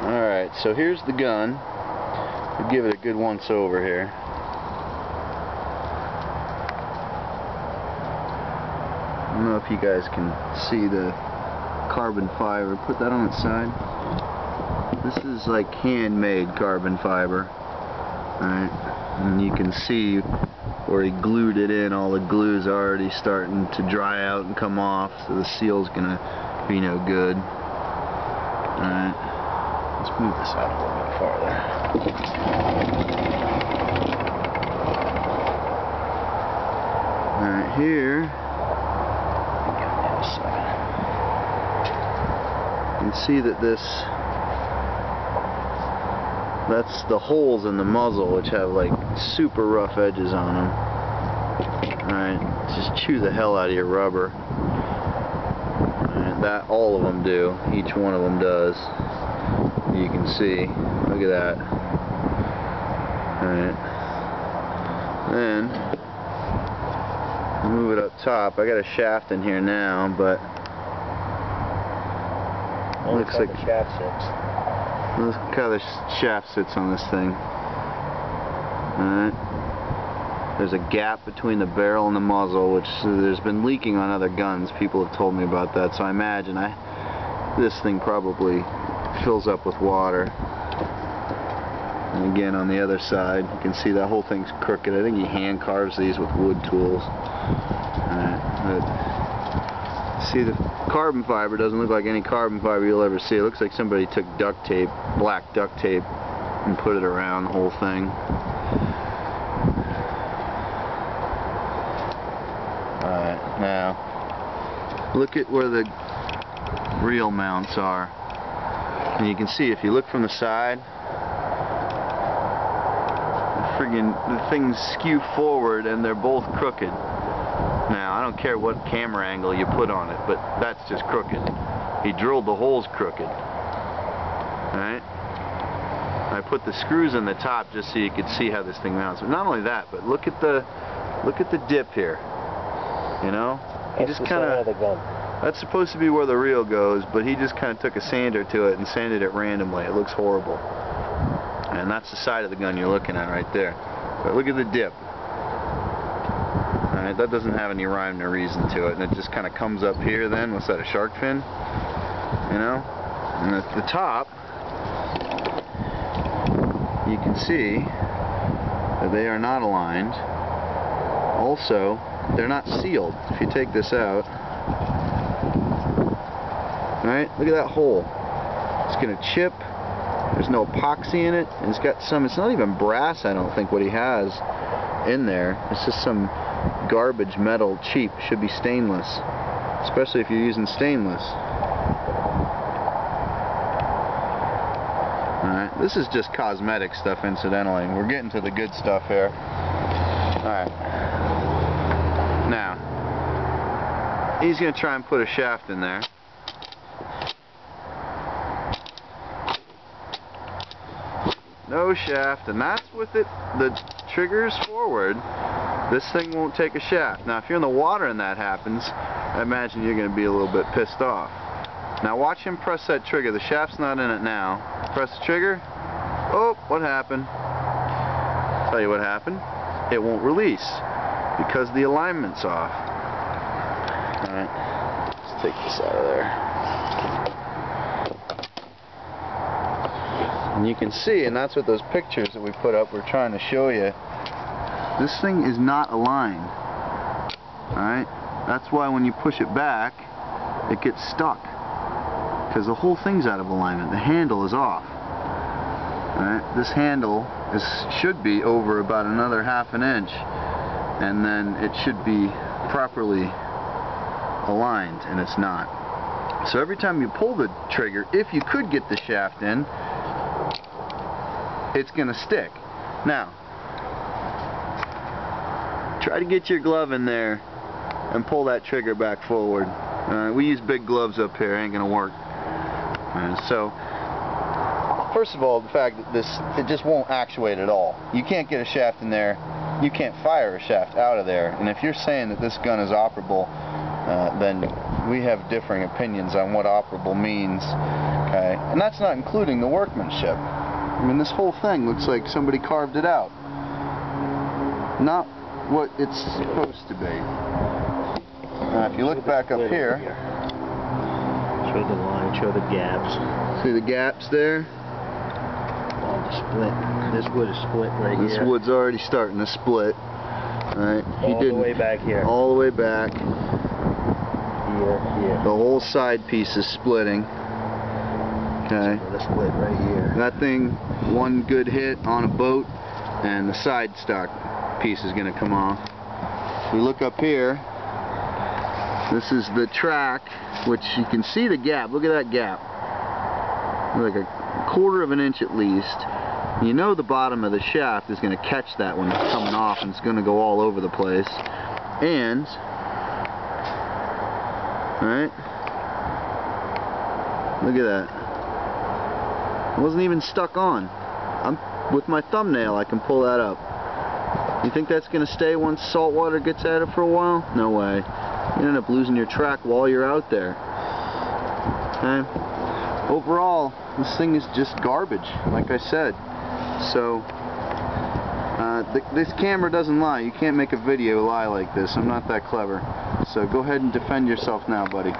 Alright, so here's the gun. We'll give it a good once over here. I don't know if you guys can see the carbon fiber. Put that on its side. This is like handmade carbon fiber. Alright, and you can see where he glued it in. All the glue's already starting to dry out and come off, so the seal's gonna be no good. Alright, let's move this out a little bit farther. Alright, here you can see that that's the holes in the muzzle, which have like super rough edges on them. Alright, just chew the hell out of your rubber. And that all of them do. Each one of them does. You can see. Look at that. Alright. Then move it up top. I got a shaft in here now, but looks like the shaft sits. Look how the shaft sits on this thing. Alright. There's a gap between the barrel and the muzzle, which there's been leaking on other guns. People have told me about that, so I imagine this thing probably fills up with water. And again, on the other side, you can see that whole thing's crooked. I think he hand carves these with wood tools. See, the carbon fiber doesn't look like any carbon fiber you'll ever see. It looks like somebody took duct tape, black duct tape, and put it around the whole thing. Alright, now look at where the real mounts are. And you can see, if you look from the side, the things skew forward and they're both crooked. Now, I don't care what camera angle you put on it, but that's just crooked. He drilled the holes crooked. Alright? I put the screws in the top just so you could see how this thing mounts. But not only that, but look at the dip here. You know? He just kind of, that's supposed to be where the reel goes, but he just kind of took a sander to it and sanded it randomly. It looks horrible. And that's the side of the gun you're looking at right there. But look at the dip. Alright, that doesn't have any rhyme or reason to it, and it just kind of comes up here then. What's that, a shark fin? You know? And at the top, you can see that they are not aligned. Also, they're not sealed. If you take this out, alright, look at that hole. It's going to chip. There's no epoxy in it, and it's got some, it's not even brass, I don't think, what he has in there. It's just some garbage metal, cheap. Should be stainless, especially if you're using stainless. Alright, this is just cosmetic stuff, incidentally. We're getting to the good stuff here. Alright, now he's going to try and put a shaft in there. No shaft, and that's with it. The trigger's forward. This thing won't take a shaft. Now, if you're in the water and that happens, I imagine you're going to be a little bit pissed off. Now, watch him press that trigger. The shaft's not in it now. Press the trigger. Oh, what happened? I'll tell you what happened. It won't release because the alignment's off. All right, let's take this out of there. And you can see, and that's what those pictures that we put up were trying to show you. This thing is not aligned. Alright? That's why when you push it back, it gets stuck. Because the whole thing's out of alignment. The handle is off. Alright? This handle should be over about another ½ an inch. And then it should be properly aligned, and it's not. So every time you pull the trigger, if you could get the shaft in, it's going to stick. Now, try to get your glove in there and pull that trigger back forward. We use big gloves up here, ain't going to work. So, first of all, the fact that it just won't actuate at all. You can't get a shaft in there. You can't fire a shaft out of there. And if you're saying that this gun is operable, then we have differing opinions on what operable means. Okay? And that's not including the workmanship. I mean, this whole thing looks like somebody carved it out. Not what it's supposed to be. Now, if you look back up here, show the line, show the gaps. See the gaps there? Oh, the split. This wood is split right here. This wood's already starting to split. Right? All the way back here. All the way back. Here. The whole side piece is splitting. Okay. The split right here. That thing, one good hit on a boat, and the side stock piece is going to come off. If we look up here, this is the track, which you can see the gap. Look at that gap. Like a quarter of an inch at least. You know the bottom of the shaft is going to catch that when it's coming off, and it's going to go all over the place. And, right? Look at that. It wasn't even stuck on. With my thumbnail I can pull that up. You think that's going to stay once salt water gets at it for a while? No way. You end up losing your track while you're out there. Okay? Overall, this thing is just garbage, like I said. So, this camera doesn't lie. You can't make a video lie like this. I'm not that clever. So go ahead and defend yourself now, buddy.